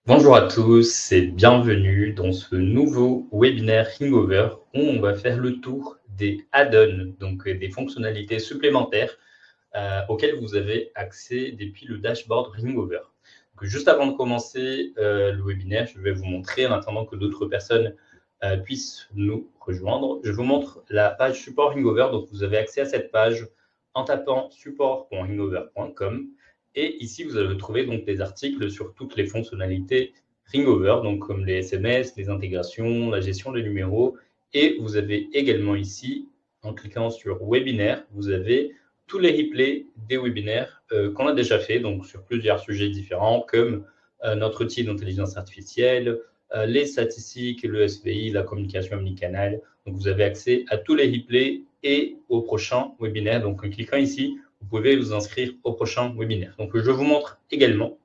Bonjour à tous et bienvenue dans ce nouveau webinaire Ringover où on va faire le tour des add-ons, donc des fonctionnalités supplémentaires auxquelles vous avez accès depuis le dashboard Ringover. Donc, juste avant de commencer le webinaire, je vais vous montrer, en attendant que d'autres personnes puissent nous rejoindre, je vous montre la page support Ringover. Donc, vous avez accès à cette page en tapant support.ringover.com. Et ici, vous allez trouver donc des articles sur toutes les fonctionnalités Ringover, donc comme les SMS, les intégrations, la gestion des numéros. Et vous avez également ici, en cliquant sur webinaire, vous avez tous les replays des webinaires qu'on a déjà fait, donc sur plusieurs sujets différents, comme notre outil d'intelligence artificielle, les statistiques, le SVI, la communication omnicanale. Donc, vous avez accès à tous les replays et aux prochains webinaires. Donc, en cliquant ici, vous pouvez vous inscrire au prochain webinaire. Donc, je vous montre également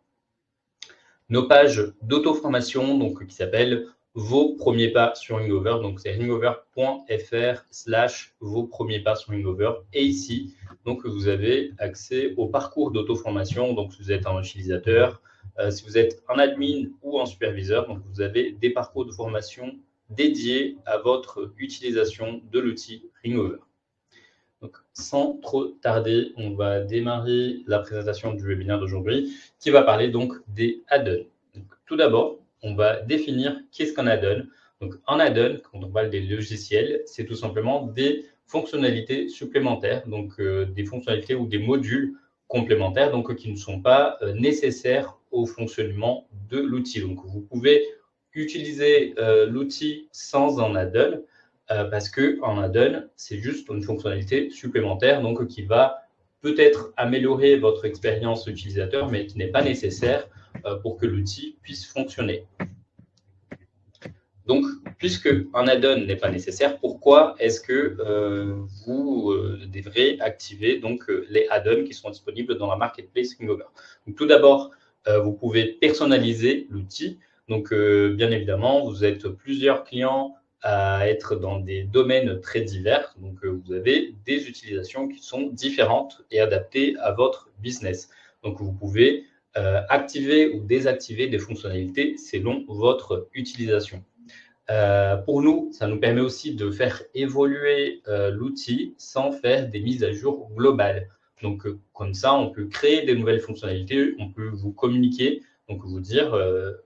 nos pages d'auto-formation, donc qui s'appellent Vos premiers pas sur Ringover. Donc, c'est ringover.fr/vos premiers pas sur Ringover. Et ici, donc, vous avez accès au parcours d'auto-formation. Donc, si vous êtes un utilisateur, si vous êtes un admin ou un superviseur, donc vous avez des parcours de formation dédiés à votre utilisation de l'outil Ringover. Donc, sans trop tarder, on va démarrer la présentation du webinaire d'aujourd'hui qui va parler donc des add-ons. Tout d'abord, on va définir qu'est-ce qu'un add-on. Donc, un add-on, quand on parle des logiciels, c'est tout simplement des fonctionnalités supplémentaires, donc des fonctionnalités ou des modules complémentaires, donc qui ne sont pas nécessaires au fonctionnement de l'outil. Donc, vous pouvez utiliser l'outil sans un add-on, parce qu'en add-on, c'est juste une fonctionnalité supplémentaire donc, qui va peut-être améliorer votre expérience utilisateur, mais qui n'est pas nécessaire pour que l'outil puisse fonctionner. Donc, puisque un add-on n'est pas nécessaire, pourquoi est-ce que vous devrez activer donc, les add-ons qui sont disponibles dans la marketplace Ringover? Donc, tout d'abord, vous pouvez personnaliser l'outil. Donc, bien évidemment, vous êtes plusieurs clients à être dans des domaines très divers. Donc, vous avez des utilisations qui sont différentes et adaptées à votre business. Donc, vous pouvez activer ou désactiver des fonctionnalités selon votre utilisation. Pour nous, ça nous permet aussi de faire évoluer l'outil sans faire des mises à jour globales. Donc, comme ça, on peut créer des nouvelles fonctionnalités, on peut vous communiquer, donc vous dire,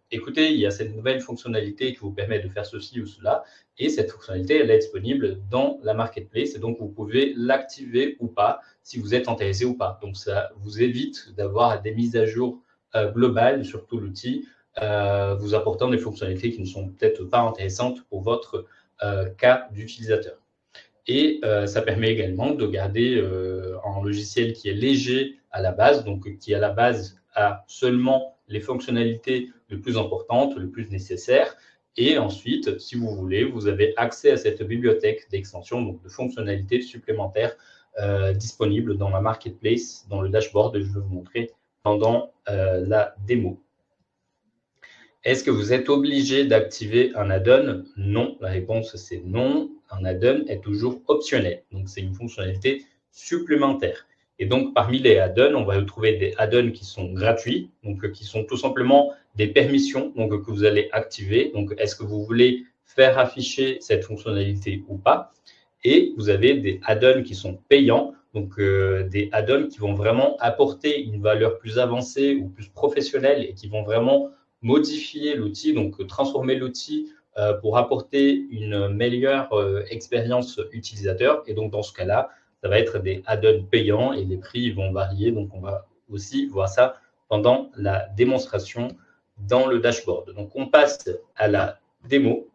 écoutez, il y a cette nouvelle fonctionnalité qui vous permet de faire ceci ou cela, et cette fonctionnalité, elle est disponible dans la marketplace, et donc vous pouvez l'activer ou pas, si vous êtes intéressé ou pas. Donc, ça vous évite d'avoir des mises à jour globales sur tout l'outil, vous apportant des fonctionnalités qui ne sont peut-être pas intéressantes pour votre cas d'utilisateur. Et ça permet également de garder un logiciel qui est léger à la base, donc qui à la base a seulement les fonctionnalités les plus importantes, les plus nécessaires. Et ensuite, si vous voulez, vous avez accès à cette bibliothèque d'extensions, donc de fonctionnalités supplémentaires disponibles dans la marketplace, dans le dashboard que je vais vous montrer pendant la démo. Est-ce que vous êtes obligé d'activer un add-on? Non, la réponse c'est non. Un add-on est toujours optionnel. Donc, c'est une fonctionnalité supplémentaire. Et donc, parmi les add-ons, on va trouver des add-ons qui sont gratuits, donc qui sont tout simplement des permissions donc, que vous allez activer. Donc, est-ce que vous voulez faire afficher cette fonctionnalité ou pas? Et vous avez des add-ons qui sont payants, donc des add-ons qui vont vraiment apporter une valeur plus avancée ou plus professionnelle et qui vont vraiment modifier l'outil, donc transformer l'outil pour apporter une meilleure expérience utilisateur. Et donc, dans ce cas-là, ça va être des add-ons payants et les prix vont varier. Donc, on va aussi voir ça pendant la démonstration dans le dashboard. Donc, on passe à la démo.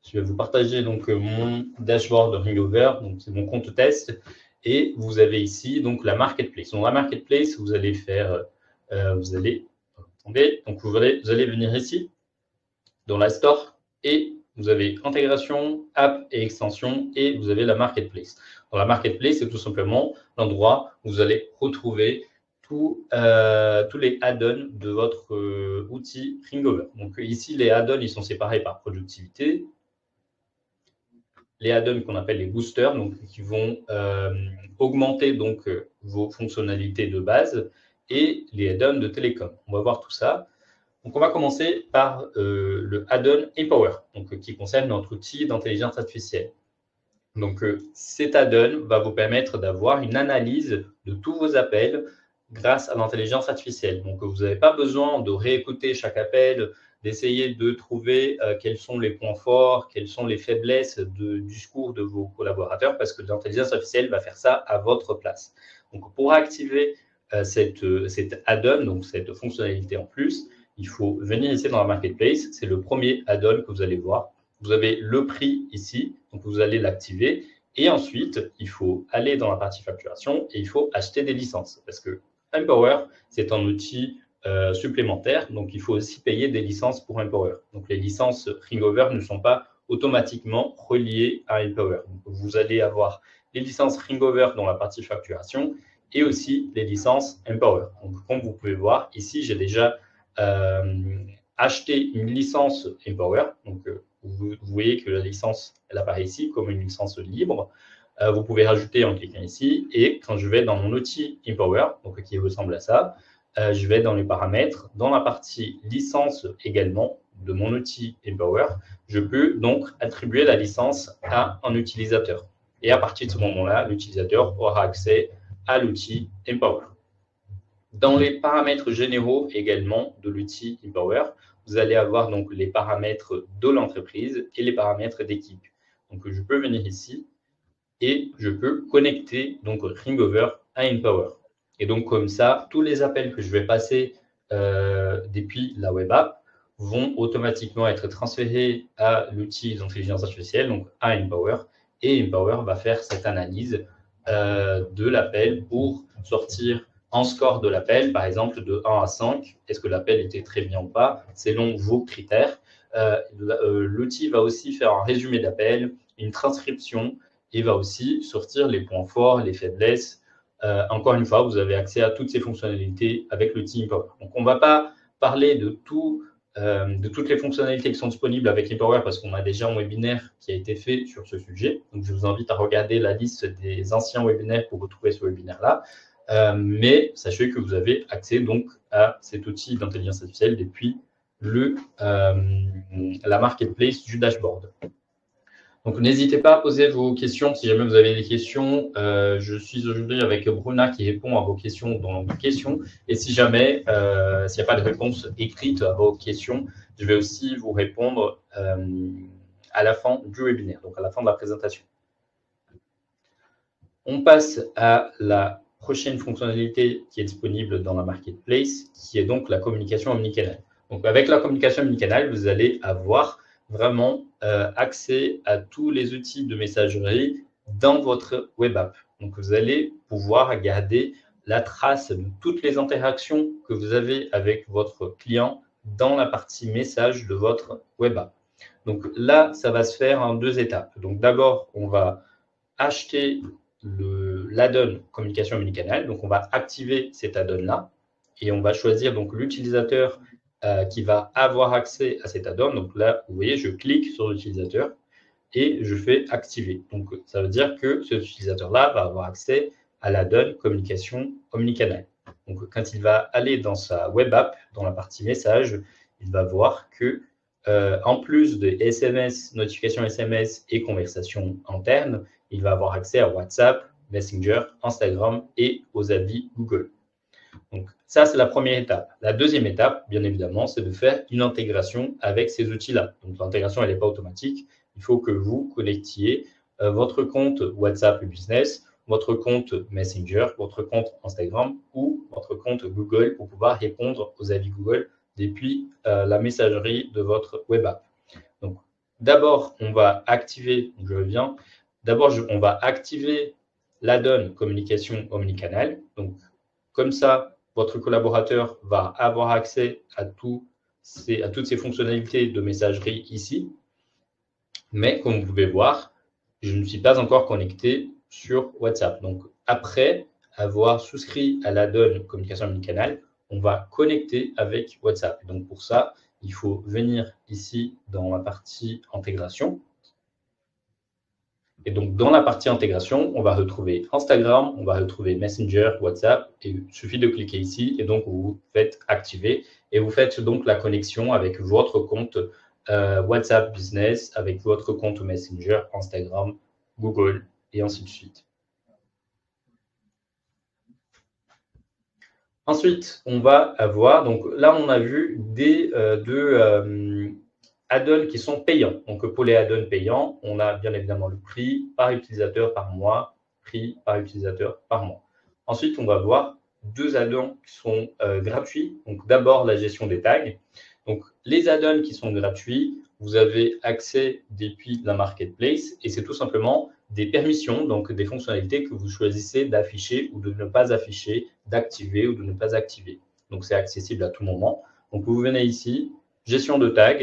Je vais vous partager donc mon dashboard de Ringover, donc c'est mon compte test. Et vous avez ici donc la marketplace. Dans la marketplace, vous allez faire, donc vous allez venir ici dans la store et vous avez intégration, app et extension et vous avez la marketplace. Dans la marketplace, c'est tout simplement l'endroit où vous allez retrouver tous les add-ons de votre outil Ringover. Donc ici, les add-ons, ils sont séparés par productivité. Les add-ons qu'on appelle les boosters, donc qui vont augmenter donc vos fonctionnalités de base et les add-ons de télécom. On va voir tout ça. Donc, on va commencer par le add-on Empower, donc, qui concerne notre outil d'intelligence artificielle. Donc, cet add-on va vous permettre d'avoir une analyse de tous vos appels grâce à l'intelligence artificielle. Donc, vous n'avez pas besoin de réécouter chaque appel, d'essayer de trouver quels sont les points forts, quelles sont les faiblesses du discours de vos collaborateurs, parce que l'intelligence artificielle va faire ça à votre place. Donc, pour activer cette add-on, donc cette fonctionnalité en plus, il faut venir ici dans la marketplace. C'est le premier add-on que vous allez voir. Vous avez le prix ici, donc vous allez l'activer. Et ensuite, il faut aller dans la partie facturation et il faut acheter des licences. Parce que Empower, c'est un outil supplémentaire, donc il faut aussi payer des licences pour Empower. Donc les licences Ringover ne sont pas automatiquement reliées à Empower. Donc, vous allez avoir les licences Ringover dans la partie facturation et aussi les licences Empower. Donc comme vous pouvez voir, ici, j'ai déjà acheté une licence Empower. Donc vous voyez que la licence, elle apparaît ici comme une licence libre. Vous pouvez rajouter en cliquant ici. Et quand je vais dans mon outil Empower, donc qui ressemble à ça, je vais dans les paramètres. Dans la partie licence également de mon outil Empower, je peux donc attribuer la licence à un utilisateur. Et à partir de ce moment-là, l'utilisateur aura accès à l'outil Empower. Dans les paramètres généraux également de l'outil Empower, vous allez avoir donc les paramètres de l'entreprise et les paramètres d'équipe. Donc, je peux venir ici et je peux connecter donc Ringover à Empower. Et donc, comme ça, tous les appels que je vais passer depuis la web app vont automatiquement être transférés à l'outil d'intelligence artificielle, donc à Empower. Et Empower va faire cette analyse de l'appel pour sortir en score de l'appel, par exemple de 1 à 5, est-ce que l'appel était très bien ou pas, selon vos critères. L'outil va aussi faire un résumé d'appel, une transcription, et va aussi sortir les points forts, les faiblesses. Encore une fois, vous avez accès à toutes ces fonctionnalités avec l'outil Empower. Donc, on ne va pas parler de toutes les fonctionnalités qui sont disponibles avec Empower parce qu'on a déjà un webinaire qui a été fait sur ce sujet. Donc, je vous invite à regarder la liste des anciens webinaires pour retrouver ce webinaire-là. Mais sachez que vous avez accès donc à cet outil d'intelligence artificielle depuis la marketplace du dashboard. Donc, n'hésitez pas à poser vos questions si jamais vous avez des questions. Je suis aujourd'hui avec Bruna qui répond à vos questions dans les questions. Et si jamais s'il n'y a pas de réponse écrite à vos questions, je vais aussi vous répondre à la fin du webinaire, donc à la fin de la présentation. On passe à la prochaine fonctionnalité qui est disponible dans la marketplace, qui est donc la communication omnicanal. Donc, avec la communication omnicanal, vous allez avoir vraiment accès à tous les outils de messagerie dans votre web app. Donc, vous allez pouvoir garder la trace de toutes les interactions que vous avez avec votre client dans la partie message de votre web app. Donc là, ça va se faire en 2 étapes. Donc d'abord, on va acheter l'add-on communication omnicanal. Donc, on va activer cet add-on-là et on va choisir donc l'utilisateur qui va avoir accès à cet add-on. Donc là, vous voyez, je clique sur l'utilisateur et je fais activer. Donc, ça veut dire que cet utilisateur-là va avoir accès à l'add-on communication omnicanal. Donc, quand il va aller dans sa web app, dans la partie message, il va voir que en plus de SMS, notifications SMS et conversations internes, il va avoir accès à WhatsApp, Messenger, Instagram et aux avis Google. Donc, ça, c'est la première étape. La deuxième étape, bien évidemment, c'est de faire une intégration avec ces outils-là. Donc, l'intégration, elle n'est pas automatique. Il faut que vous connectiez votre compte WhatsApp Business, votre compte Messenger, votre compte Instagram ou votre compte Google pour pouvoir répondre aux avis Google depuis la messagerie de votre web app. Donc, d'abord, on va activer, je reviens, d'abord, on va activer l'add-on communication omnicanal. Donc, comme ça, votre collaborateur va avoir accès à toutes ces fonctionnalités de messagerie ici. Mais comme vous pouvez voir, je ne suis pas encore connecté sur WhatsApp. Donc, après avoir souscrit à l'add-on communication omnicanal, on va connecter avec WhatsApp. Donc, pour ça, il faut venir ici dans la partie intégration. Et donc, dans la partie intégration, on va retrouver Instagram, on va retrouver Messenger, WhatsApp, et il suffit de cliquer ici, et donc vous faites activer, et vous faites donc la connexion avec votre compte WhatsApp Business, avec votre compte Messenger, Instagram, Google et ainsi de suite. Ensuite, on va avoir, donc là, on a vu deux add-ons qui sont payants. Donc, pour les add-ons payants, on a bien évidemment le prix par utilisateur par mois, prix par utilisateur par mois. Ensuite, on va voir deux add-ons qui sont gratuits. Donc, d'abord, la gestion des tags. Donc, les add-ons qui sont gratuits, vous avez accès depuis la marketplace et c'est tout simplement des permissions, donc des fonctionnalités que vous choisissez d'afficher ou de ne pas afficher, d'activer ou de ne pas activer. Donc, c'est accessible à tout moment. Donc, vous venez ici, gestion de tags,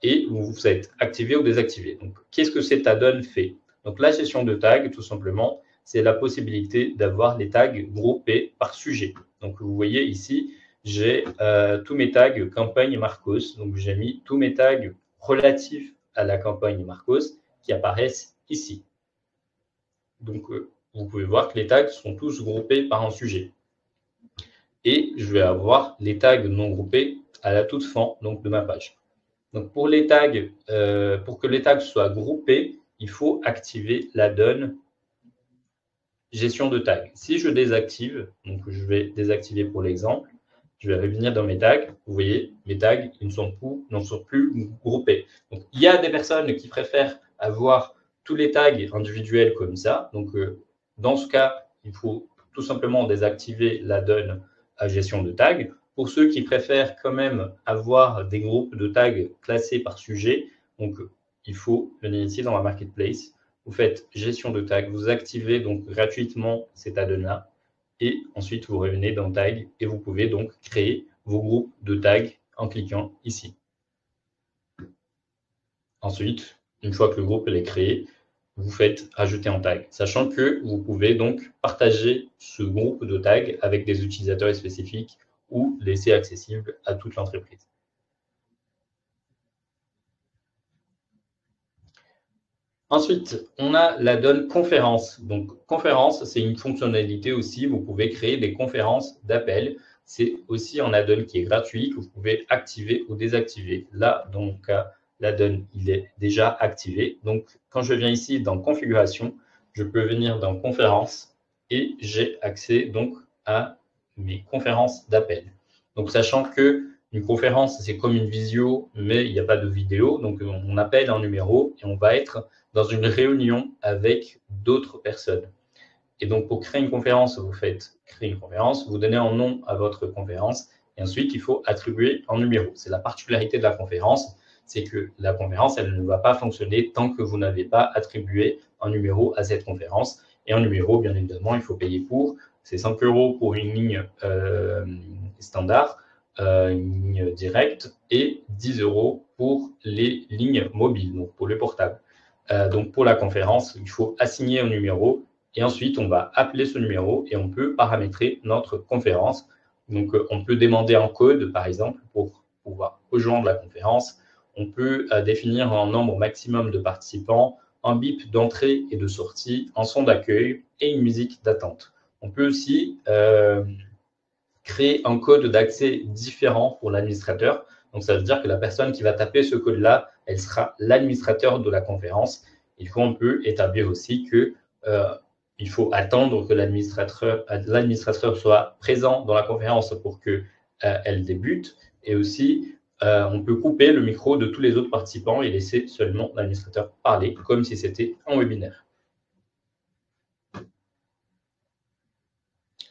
et vous êtes activé ou désactivé. Donc, qu'est-ce que cet add-on fait? Donc, la gestion de tags, tout simplement, c'est la possibilité d'avoir les tags groupés par sujet. Donc, vous voyez ici, j'ai tous mes tags campagne Marcos. Donc, j'ai mis tous mes tags relatifs à la campagne Marcos qui apparaissent ici. Donc, vous pouvez voir que les tags sont tous groupés par un sujet. Et je vais avoir les tags non groupés à la toute fin donc, de ma page. Donc, pour les tags, pour que les tags soient groupés, il faut activer l'add-on gestion de tags. Si je désactive, donc je vais désactiver pour l'exemple, je vais revenir dans mes tags. Vous voyez, mes tags ils ne sont plus groupés. Donc, il y a des personnes qui préfèrent avoir tous les tags individuels comme ça. Donc, dans ce cas, il faut tout simplement désactiver l'add-on à gestion de tags. Pour ceux qui préfèrent quand même avoir des groupes de tags classés par sujet, donc il faut venir ici dans la marketplace. Vous faites gestion de tags, vous activez donc gratuitement cet add-on-là. Et ensuite, vous revenez dans Tag et vous pouvez donc créer vos groupes de tags en cliquant ici. Ensuite, une fois que le groupe est créé, vous faites ajouter en tag, sachant que vous pouvez donc partager ce groupe de tags avec des utilisateurs spécifiques ou laisser accessible à toute l'entreprise. Ensuite, on a l'add-on conférence. Donc, conférence, c'est une fonctionnalité aussi. Vous pouvez créer des conférences d'appel. C'est aussi un add-on qui est gratuit que vous pouvez activer ou désactiver. Là, dans mon cas, l'add-on, il est déjà activé. Donc, quand je viens ici dans configuration, je peux venir dans conférence et j'ai accès donc à mes conférences d'appel. Donc, sachant que une conférence, c'est comme une visio, mais il n'y a pas de vidéo. Donc, on appelle un numéro et on va être dans une réunion avec d'autres personnes. Et donc, pour créer une conférence, vous faites créer une conférence, vous donnez un nom à votre conférence et ensuite, il faut attribuer un numéro. C'est la particularité de la conférence, c'est que la conférence, elle ne va pas fonctionner tant que vous n'avez pas attribué un numéro à cette conférence. Et un numéro, bien évidemment, il faut payer pour. C'est 5 € pour une ligne standard, une ligne directe et 10 € pour les lignes mobiles, donc pour le portable. Donc, pour la conférence, il faut assigner un numéro et ensuite, on va appeler ce numéro et on peut paramétrer notre conférence. Donc, on peut demander un code, par exemple, pour pouvoir rejoindre la conférence. On peut définir un nombre maximum de participants, un bip d'entrée et de sortie, un son d'accueil et une musique d'attente. On peut aussi créer un code d'accès différent pour l'administrateur. Donc, ça veut dire que la personne qui va taper ce code-là, elle sera l'administrateur de la conférence. Et on peut établir aussi qu'il faut attendre que l'administrateur soit présent dans la conférence pour qu'elle débute. Et aussi, on peut couper le micro de tous les autres participants et laisser seulement l'administrateur parler, comme si c'était un webinaire.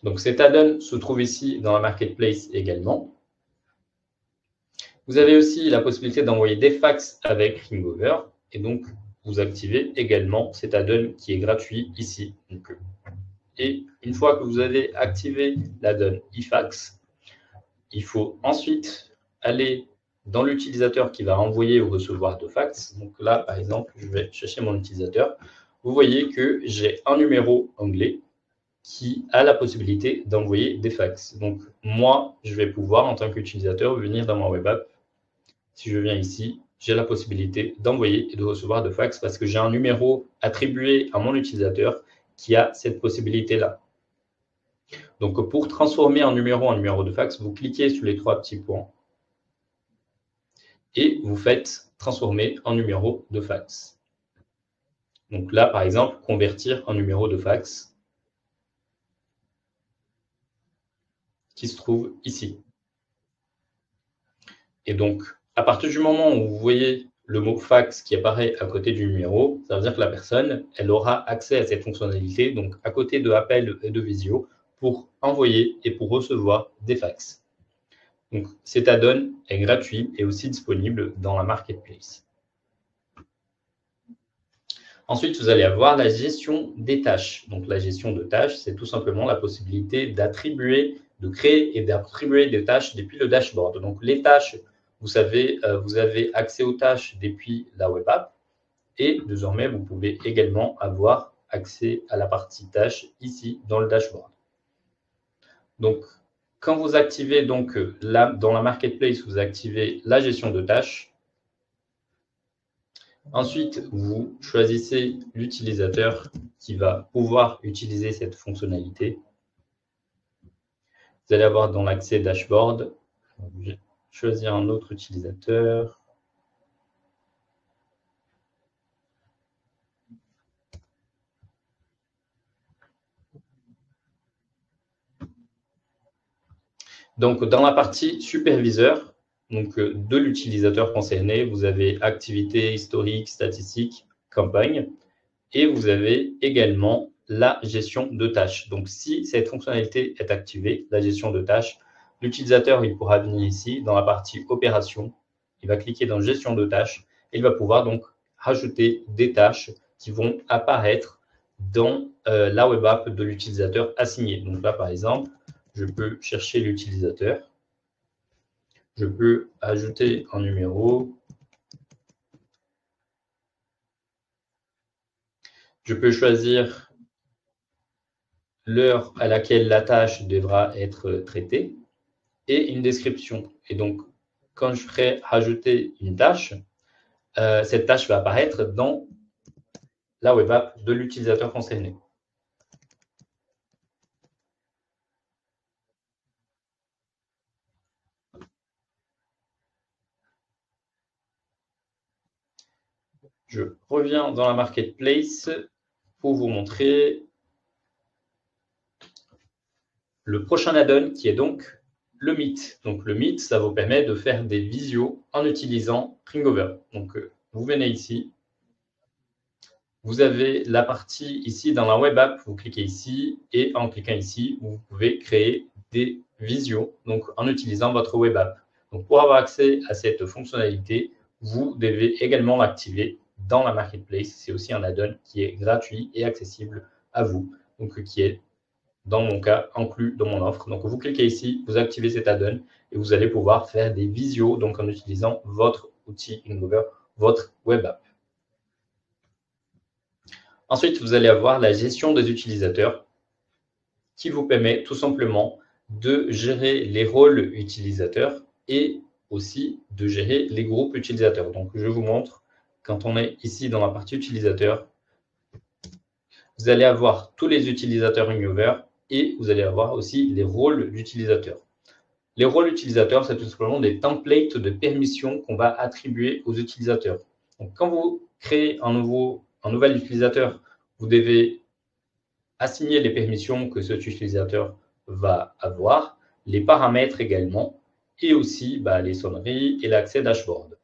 Donc, cet add-on se trouve ici dans la marketplace également. Vous avez aussi la possibilité d'envoyer des fax avec Ringover. Et donc, vous activez également cet add-on qui est gratuit ici. Et une fois que vous avez activé l'add-on eFax, il faut ensuite aller dans l'utilisateur qui va envoyer ou recevoir de fax. Donc là, par exemple, je vais chercher mon utilisateur. Vous voyez que j'ai un numéro anglais qui a la possibilité d'envoyer des fax. Donc, moi, je vais pouvoir, en tant qu'utilisateur, venir dans mon web app. Si je viens ici, j'ai la possibilité d'envoyer et de recevoir de fax parce que j'ai un numéro attribué à mon utilisateur qui a cette possibilité-là. Donc, pour transformer un numéro en numéro de fax, vous cliquez sur les 3 petits points et vous faites transformer en numéro de fax. Donc là, par exemple, convertir en numéro de fax qui se trouve ici. Et donc, à partir du moment où vous voyez le mot fax qui apparaît à côté du numéro, ça veut dire que la personne, elle aura accès à cette fonctionnalité, donc à côté de appel et de visio, pour envoyer et pour recevoir des fax. Donc, cet add-on est gratuit et aussi disponible dans la marketplace. Ensuite, vous allez avoir la gestion des tâches. Donc, la gestion de tâches, c'est tout simplement la possibilité d'attribuer, de créer et d'attribuer des tâches depuis le dashboard. Donc, les tâches, vous savez, vous avez accès aux tâches depuis la web app et désormais, vous pouvez également avoir accès à la partie tâches ici dans le dashboard. Donc, quand vous activez donc là, dans la marketplace, vous activez la gestion de tâches. Ensuite, vous choisissez l'utilisateur qui va pouvoir utiliser cette fonctionnalité. Vous allez avoir dans l'accès dashboard, choisir un autre utilisateur. Donc, dans la partie superviseur, donc, de l'utilisateur concerné, vous avez activité, historique, statistique, campagne, et vous avez également la gestion de tâches. Donc, si cette fonctionnalité est activée, la gestion de tâches, l'utilisateur il pourra venir ici dans la partie opération, il va cliquer dans gestion de tâches et il va pouvoir donc rajouter des tâches qui vont apparaître dans la web app de l'utilisateur assigné. Donc là, par exemple, je peux chercher l'utilisateur, je peux ajouter un numéro, je peux choisir l'heure à laquelle la tâche devra être traitée et une description. Et donc, quand je ferai rajouter une tâche, cette tâche va apparaître dans la web app de l'utilisateur concerné. Je reviens dans la marketplace pour vous montrer le prochain add-on qui est donc le Meet. Donc le Meet, ça vous permet de faire des visios en utilisant Ringover. Donc vous venez ici, vous avez la partie ici dans la web app, vous cliquez ici et en cliquant ici, vous pouvez créer des visios donc en utilisant votre web app. Donc pour avoir accès à cette fonctionnalité, vous devez également l'activer dans la marketplace. C'est aussi un add-on qui est gratuit et accessible à vous, donc qui est dans mon cas inclus dans mon offre. Donc vous cliquez ici, vous activez cet add-on et vous allez pouvoir faire des visios donc en utilisant votre outil Ringover, votre web app. Ensuite, vous allez avoir la gestion des utilisateurs qui vous permet tout simplement de gérer les rôles utilisateurs et aussi de gérer les groupes utilisateurs. Donc, je vous montre, quand on est ici dans la partie utilisateur, vous allez avoir tous les utilisateurs Ringover et vous allez avoir aussi les rôles d'utilisateurs. Les rôles utilisateurs, c'est tout simplement des templates de permissions qu'on va attribuer aux utilisateurs. Donc, quand vous créez un nouvel utilisateur, vous devez assigner les permissions que cet utilisateur va avoir, les paramètres également, et aussi les sonneries et l'accès dashboard.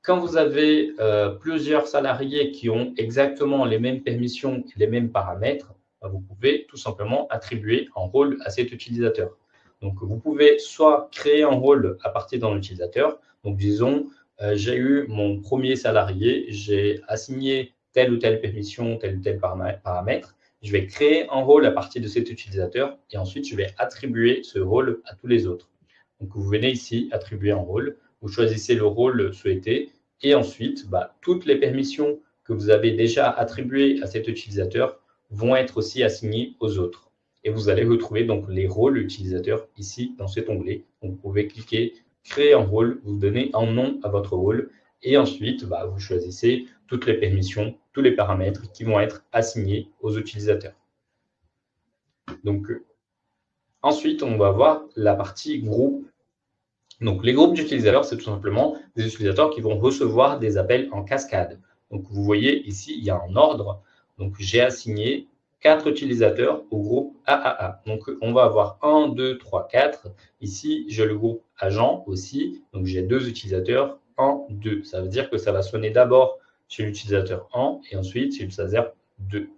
Quand vous avez plusieurs salariés qui ont exactement les mêmes permissions et les mêmes paramètres, vous pouvez tout simplement attribuer un rôle à cet utilisateur. Donc, vous pouvez soit créer un rôle à partir d'un utilisateur. Donc, disons, j'ai eu mon premier salarié, j'ai assigné telle ou telle permission, tel ou tel paramètre. Je vais créer un rôle à partir de cet utilisateur et ensuite, je vais attribuer ce rôle à tous les autres. Donc, vous venez ici, attribuer un rôle, vous choisissez le rôle souhaité et ensuite, toutes les permissions que vous avez déjà attribuées à cet utilisateur vont être aussi assignées aux autres. Et vous allez retrouver donc les rôles utilisateurs ici dans cet onglet. Donc, vous pouvez cliquer créer un rôle, vous donnez un nom à votre rôle et ensuite vous choisissez toutes les permissions, tous les paramètres qui vont être assignés aux utilisateurs. Donc ensuite, on va voir la partie groupe Donc, les groupes d'utilisateurs, c'est tout simplement des utilisateurs qui vont recevoir des appels en cascade. Donc, vous voyez ici, il y a un ordre. Donc, j'ai assigné 4 utilisateurs au groupe AAA. Donc, on va avoir 1, 2, 3, 4. Ici, j'ai le groupe agent aussi. Donc, j'ai 2 utilisateurs, 1, 2. Ça veut dire que ça va sonner d'abord chez l'utilisateur 1 et ensuite chez l'utilisateur 2.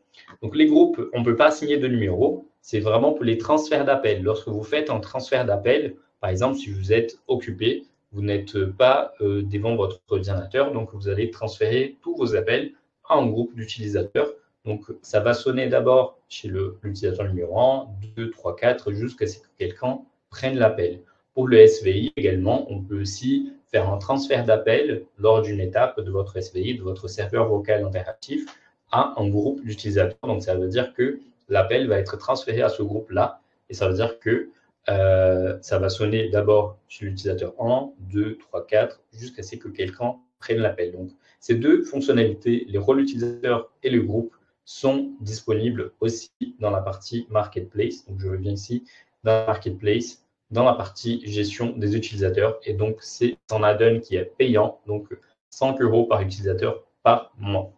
Donc, les groupes, on ne peut pas assigner de numéro. C'est vraiment pour les transferts d'appels. Lorsque vous faites un transfert d'appel, par exemple, si vous êtes occupé, vous n'êtes pas devant votre ordinateur, donc vous allez transférer tous vos appels à un groupe d'utilisateurs. Donc, ça va sonner d'abord chez l'utilisateur numéro 1, 2, 3, 4, jusqu'à ce que quelqu'un prenne l'appel. Pour le SVI également, on peut aussi faire un transfert d'appel lors d'une étape de votre SVI, de votre serveur vocal interactif, à un groupe d'utilisateurs. Donc, ça veut dire que l'appel va être transféré à ce groupe-là, et ça veut dire que ça va sonner d'abord chez l'utilisateur 1, 2, 3, 4, jusqu'à ce que quelqu'un prenne l'appel. Donc, ces deux fonctionnalités, les rôles utilisateurs et le groupe, sont disponibles aussi dans la partie Marketplace. Donc, je reviens ici dans Marketplace, dans la partie gestion des utilisateurs. Et donc, c'est un add-on qui est payant, donc 5 € par utilisateur par mois.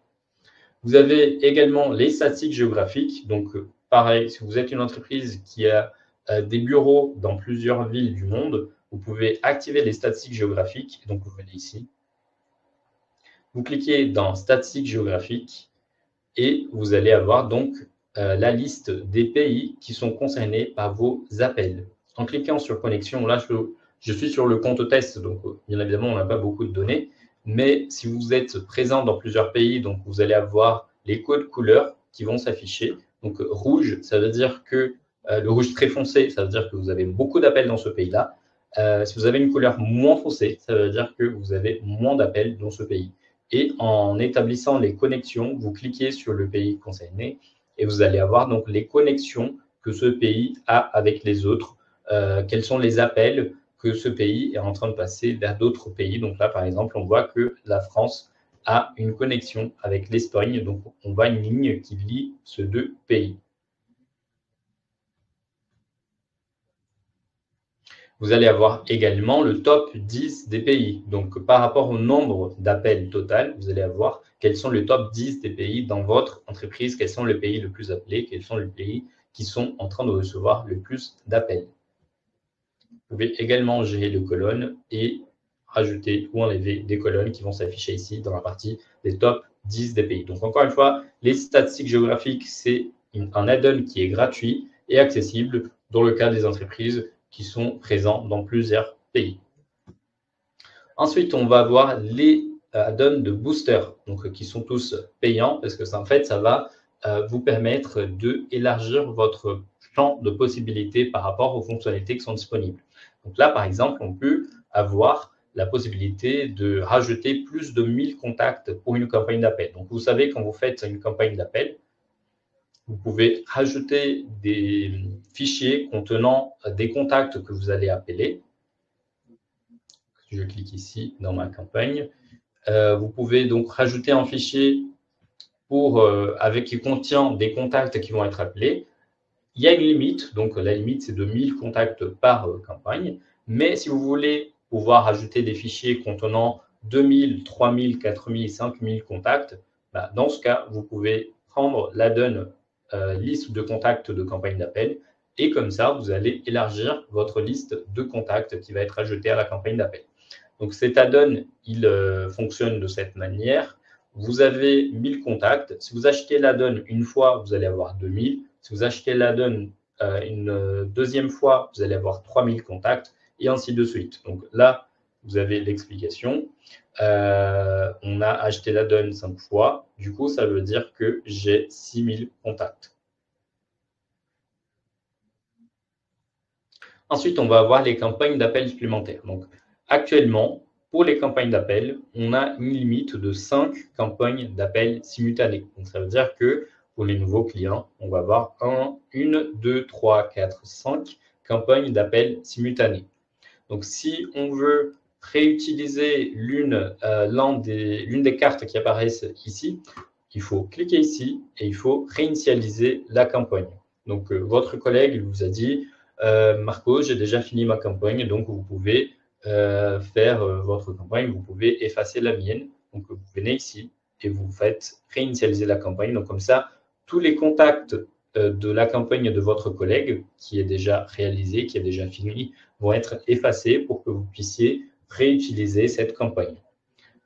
Vous avez également les statistiques géographiques. Donc, pareil, si vous êtes une entreprise qui a des bureaux dans plusieurs villes du monde, vous pouvez activer les statistiques géographiques. Donc, vous venez ici. Vous cliquez dans statistiques géographiques et vous allez avoir donc la liste des pays qui sont concernés par vos appels. En cliquant sur connexion, là, je suis sur le compte test, donc bien évidemment, on n'a pas beaucoup de données. Mais si vous êtes présent dans plusieurs pays, donc vous allez avoir les codes couleurs qui vont s'afficher. Donc rouge, ça veut dire que le rouge très foncé, ça veut dire que vous avez beaucoup d'appels dans ce pays-là. Si vous avez une couleur moins foncée, ça veut dire que vous avez moins d'appels dans ce pays. Et en établissant les connexions, vous cliquez sur le pays concerné et vous allez avoir donc les connexions que ce pays a avec les autres, quels sont les appels que ce pays est en train de passer vers d'autres pays. Donc là, par exemple, on voit que la France a une connexion avec l'Espagne. Donc, on voit une ligne qui lie ces deux pays. Vous allez avoir également le top 10 des pays. Donc, par rapport au nombre d'appels total, vous allez avoir quels sont les top 10 des pays dans votre entreprise, quels sont les pays les plus appelés, quels sont les pays qui sont en train de recevoir le plus d'appels. Vous pouvez également gérer les colonnes et rajouter ou enlever des colonnes qui vont s'afficher ici dans la partie des top 10 des pays. Donc, encore une fois, les statistiques géographiques, c'est un add-on qui est gratuit et accessible dans le cas des entreprises qui sont présents dans plusieurs pays. Ensuite, on va avoir les add-ons de booster, donc qui sont tous payants parce que ça, en fait, ça va vous permettre d'élargir votre champ de possibilités par rapport aux fonctionnalités qui sont disponibles. Donc là, par exemple, on peut avoir la possibilité de rajouter plus de 1000 contacts pour une campagne d'appel. Donc, vous savez, quand vous faites une campagne d'appel, vous pouvez rajouter des fichiers contenant des contacts que vous allez appeler. Je clique ici dans ma campagne. Vous pouvez donc rajouter un fichier qui contient des contacts qui vont être appelés. Il y a une limite, donc la limite c'est de 1000 contacts par campagne. Mais si vous voulez pouvoir ajouter des fichiers contenant 2000, 3000, 4000, 5000 contacts, dans ce cas, vous pouvez prendre l'add-on liste de contacts de campagne d'appel et comme ça, vous allez élargir votre liste de contacts qui va être ajoutée à la campagne d'appel. Donc cet add-on, il fonctionne de cette manière. Vous avez 1000 contacts. Si vous achetez l'add-on une fois, vous allez avoir 2000. Si vous achetez l'add-on une deuxième fois, vous allez avoir 3000 contacts et ainsi de suite. Donc là, vous avez l'explication. On a acheté l'add-on 5 fois. Du coup, ça veut dire que j'ai 6000 contacts. Ensuite, on va avoir les campagnes d'appel supplémentaires. Donc, actuellement, pour les campagnes d'appel, on a une limite de 5 campagnes d'appel simultanées. Donc, ça veut dire que pour les nouveaux clients, on va avoir 1, 2, 3, 4, 5 campagnes d'appel simultanées. Donc, si on veut réutiliser l'une des cartes qui apparaissent ici, il faut cliquer ici et il faut réinitialiser la campagne. Donc, votre collègue vous a dit Marco, j'ai déjà fini ma campagne, donc vous pouvez faire votre campagne. Vous pouvez effacer la mienne. Donc, vous venez ici et vous faites réinitialiser la campagne. Donc, comme ça, tous les contacts de la campagne de votre collègue qui est déjà réalisé, qui est déjà fini, vont être effacés pour que vous puissiez réutiliser cette campagne.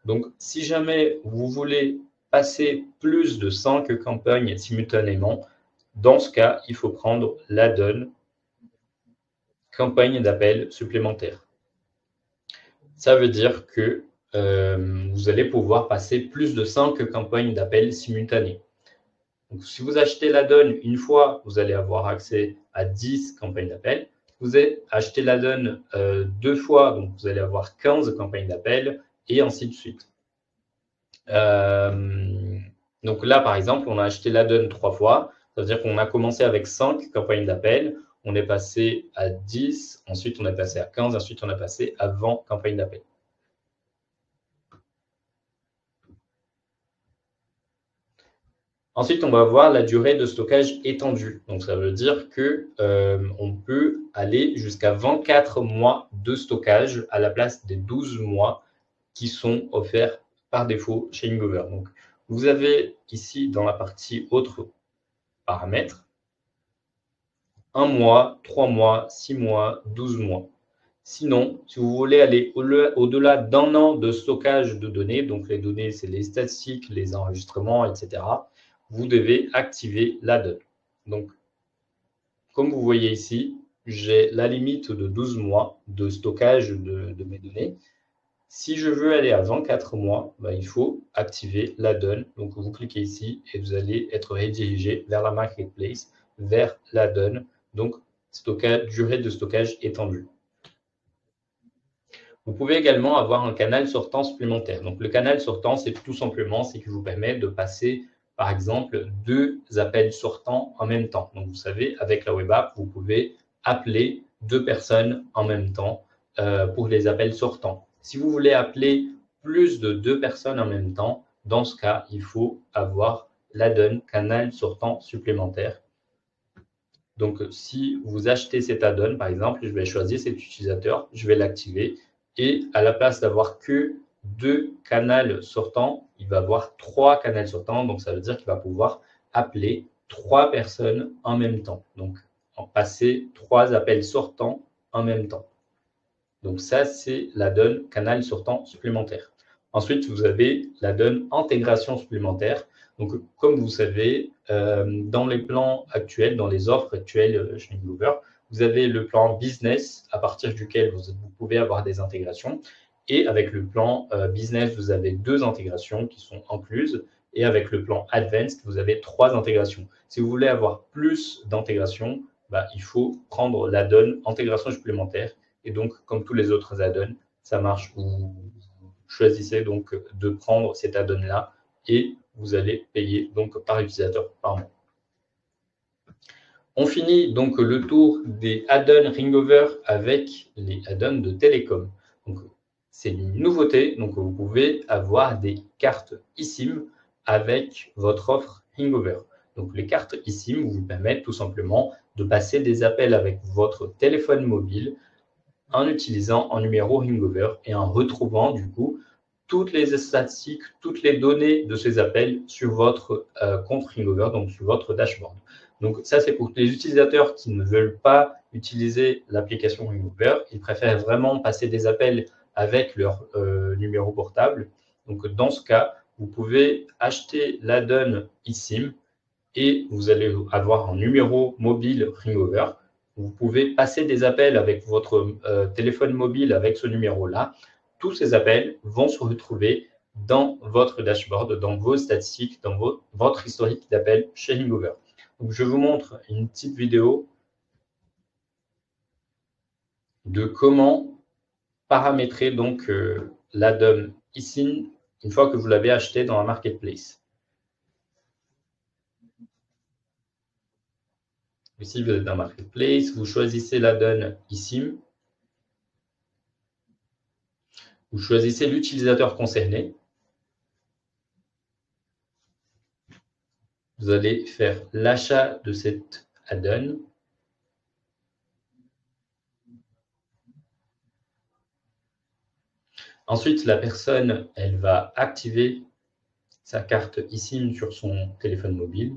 Donc, si jamais vous voulez passer plus de 5 campagnes simultanément, dans ce cas, il faut prendre l'add-on campagne d'appel supplémentaire. Ça veut dire que vous allez pouvoir passer plus de 5 campagnes d'appel simultanées. Donc, si vous achetez l'add-on une fois, vous allez avoir accès à 10 campagnes d'appel. Vous achetez l'add-on 2 fois, donc vous allez avoir 15 campagnes d'appel et ainsi de suite. Donc là, par exemple, on a acheté l'add-on 3 fois. Ça veut dire qu'on a commencé avec 5 campagnes d'appel. On est passé à 10, ensuite on est passé à 15, ensuite on est passé à 20 campagnes d'appel. Ensuite, on va voir la durée de stockage étendue. Donc, ça veut dire qu'on peut aller jusqu'à 24 mois de stockage à la place des 12 mois qui sont offerts par défaut chez Ingover. Donc, vous avez ici dans la partie autres paramètres 1 mois, 3 mois, 6 mois, 12 mois. Sinon, si vous voulez aller au-delà d'un an de stockage de données, donc les données, c'est les statistiques, les enregistrements, etc., vous devez activer l'add-on. Donc, comme vous voyez ici, j'ai la limite de 12 mois de stockage de mes données. Si je veux aller à 24 mois, il faut activer l'add-on. Donc, vous cliquez ici et vous allez être redirigé vers la marketplace, vers l'add-on. Donc, durée de stockage étendue. Vous pouvez également avoir un canal sortant supplémentaire. Donc, le canal sortant, c'est tout simplement ce qui vous permet de passer, par exemple, 2 appels sortants en même temps. Donc, vous savez, avec la web app, vous pouvez appeler 2 personnes en même temps pour les appels sortants. Si vous voulez appeler plus de 2 personnes en même temps, dans ce cas, il faut avoir l'add-on canal sortant supplémentaire. Donc, si vous achetez cet add-on, par exemple, je vais choisir cet utilisateur, je vais l'activer. Et à la place d'avoir que 2 canaux sortants, il va avoir 3 canaux sortants. Donc, ça veut dire qu'il va pouvoir appeler 3 personnes en même temps. Donc, passer 3 appels sortants en même temps. Donc, ça, c'est l'add-on canal sortant supplémentaire. Ensuite, vous avez l'add-on intégration supplémentaire. Donc, comme vous savez, dans les plans actuels, dans les offres actuelles chez Ingover, vous avez le plan business à partir duquel vous pouvez avoir des intégrations. Et avec le plan business, vous avez 2 intégrations qui sont incluses. Et avec le plan advanced, vous avez 3 intégrations. Si vous voulez avoir plus d'intégrations, il faut prendre l'add-on intégration supplémentaire. Et donc, comme tous les autres add-ons, ça marche. Vous choisissez donc de prendre cet add-on-là et vous allez payer donc par utilisateur par mois. On finit donc le tour des add-ons Ringover avec les add-ons de Télécom. Donc, c'est une nouveauté. Donc, vous pouvez avoir des cartes eSIM avec votre offre Ringover. Donc, les cartes eSIM vous permettent tout simplement de passer des appels avec votre téléphone mobile en utilisant un numéro Ringover et en retrouvant du coup toutes les statistiques, toutes les données de ces appels sur votre compte Ringover, donc sur votre dashboard. Donc ça, c'est pour les utilisateurs qui ne veulent pas utiliser l'application Ringover. Ils préfèrent vraiment passer des appels avec leur numéro portable. Donc dans ce cas, vous pouvez acheter l'add-on eSIM et vous allez avoir un numéro mobile Ringover. Vous pouvez passer des appels avec votre téléphone mobile avec ce numéro-là. Tous ces appels vont se retrouver dans votre dashboard, dans vos statistiques, dans votre historique d'appels chez Ringover. Donc, je vous montre une petite vidéo de comment paramétrer donc l'add-on eSIM une fois que vous l'avez acheté dans la marketplace. Ici, vous êtes dans Marketplace, vous choisissez l'add-on eSIM, vous choisissez l'utilisateur concerné, vous allez faire l'achat de cet add-on. Ensuite, la personne, elle va activer sa carte eSIM sur son téléphone mobile.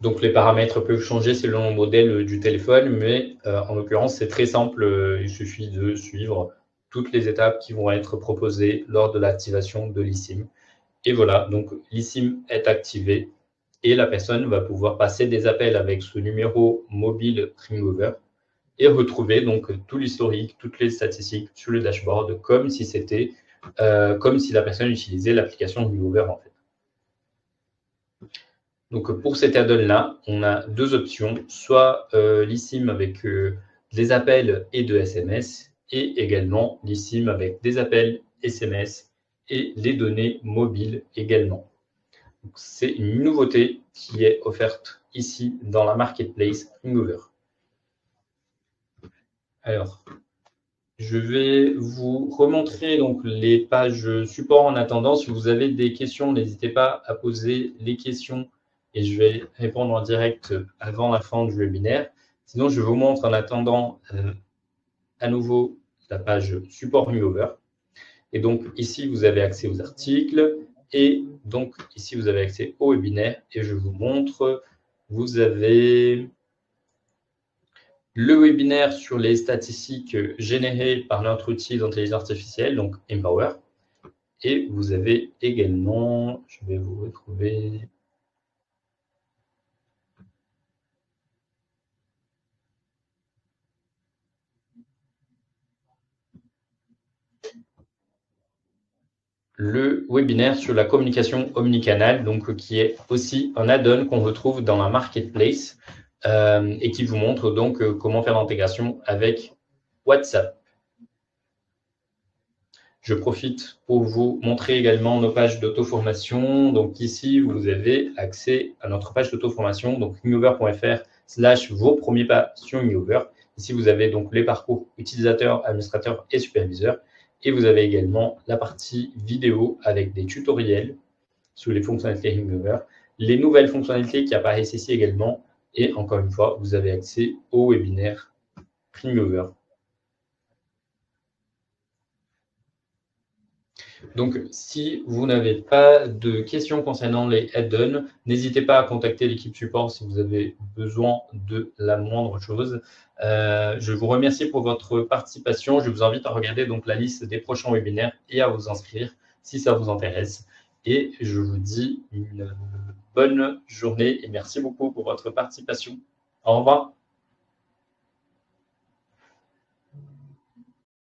Donc, les paramètres peuvent changer selon le modèle du téléphone, mais en l'occurrence, c'est très simple. Il suffit de suivre toutes les étapes qui vont être proposées lors de l'activation de l'eSIM. Et voilà, donc l'eSIM est activé et la personne va pouvoir passer des appels avec ce numéro mobile Ringover et retrouver donc tout l'historique, toutes les statistiques sur le dashboard, comme si la personne utilisait l'application Ringover en fait. Donc pour cet add-on-là, on a deux options, soit l'eSIM avec des appels et de SMS, et également l'eSIM avec des appels SMS et les données mobiles également. C'est une nouveauté qui est offerte ici dans la marketplace Ringover. Alors, je vais vous remontrer donc les pages support en attendant. Si vous avez des questions, n'hésitez pas à poser les questions et je vais répondre en direct avant la fin du webinaire. Sinon, je vous montre en attendant à nouveau la page support Ringover. Et donc, ici, vous avez accès aux articles et donc, ici, vous avez accès au webinaire et je vous montre, vous avez le webinaire sur les statistiques générées par notre outil d'intelligence artificielle, donc Empower. Et vous avez également, je vais vous retrouver, le webinaire sur la communication omnicanal, donc qui est aussi un add-on qu'on retrouve dans la marketplace et qui vous montre donc comment faire l'intégration avec WhatsApp. Je profite pour vous montrer également nos pages d'auto-formation. Donc ici, vous avez accès à notre page d'auto-formation, donc ringover.fr/vos premiers pas sur Ringover. Ici, vous avez donc les parcours utilisateurs, administrateurs et superviseurs. Et vous avez également la partie vidéo avec des tutoriels sur les fonctionnalités Ringover, les nouvelles fonctionnalités qui apparaissent ici également. Et encore une fois, vous avez accès au webinaire Ringover. Donc, si vous n'avez pas de questions concernant les add-ons, n'hésitez pas à contacter l'équipe support si vous avez besoin de la moindre chose. Je vous remercie pour votre participation. Je vous invite à regarder donc la liste des prochains webinaires et à vous inscrire si ça vous intéresse. Et je vous dis une bonne journée et merci beaucoup pour votre participation. Au revoir.